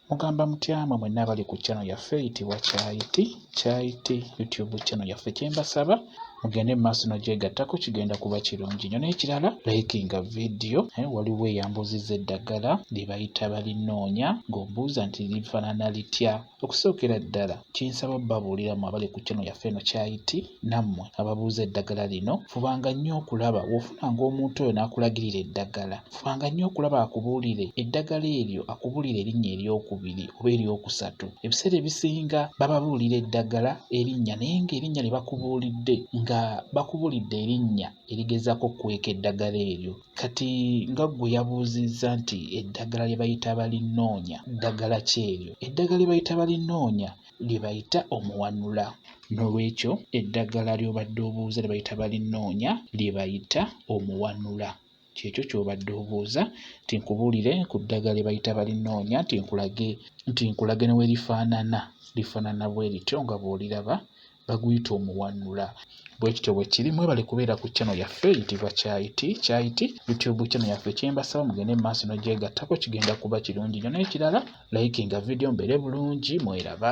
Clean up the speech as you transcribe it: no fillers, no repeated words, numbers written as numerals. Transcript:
Mugamba mutyama mwenna abali ku channel yaffe eyitibwa Kyayiti YouTube channel yaffe. Kyembasaba mugende mu maaso n'ogyegattako, kigenda kuba kirungi nnyo. N'ekirala likinga video. Waliwo eyambuzizza eddagala lye bayita balinoonya ng'ombuuza nti lifaanana litya. Okusookera ddala kinsaba babuuliramu abali ku channel yaffe eno Kyayiti, nammwe ababuuza eddagala lino fubanga nnyo okulaba w'ofunanga omuntu oyo n'akulagirira eddagala, fubanga nnyo okulaba akubuulire eddagala eryo, akubuulire erinnya eryokubiri oba eryokusatu. Ebiseera ebisinga bababuulira eddagala erinnya naye ng'erinnya lye bakubuulidde nga bakubuulidde erinnya erigezaako okukweka eddagala eryo. Kati nga ggwe yabuuzizza nti eddagala lye bayita balinoonya ddagala ki eryo? Eddagala lye bayita balinoonya lye bayita omuwanula. N'olwekyo eddagala ly'obadde obuuza lye bayita balinoonya lye bayita omuwanula. Kyekyo ky'obadde obuuza nti nkubuulire ku ddagala lye bayita balinoonya nti nkulage ne we lifaanana bwe lityo nga bw'oliraba baguyita omuwanula. Bwe kityo bwe kiri. Mwebale kubeera ku channel yaffe eyitibwa Kyayiti YouTube channel yaffe. Kyembasaba mugende mu maaso n'ogyegattako, kigenda kuba kirungi nnyo. N'ekirala likinga video mbeere bulungi, mweraba.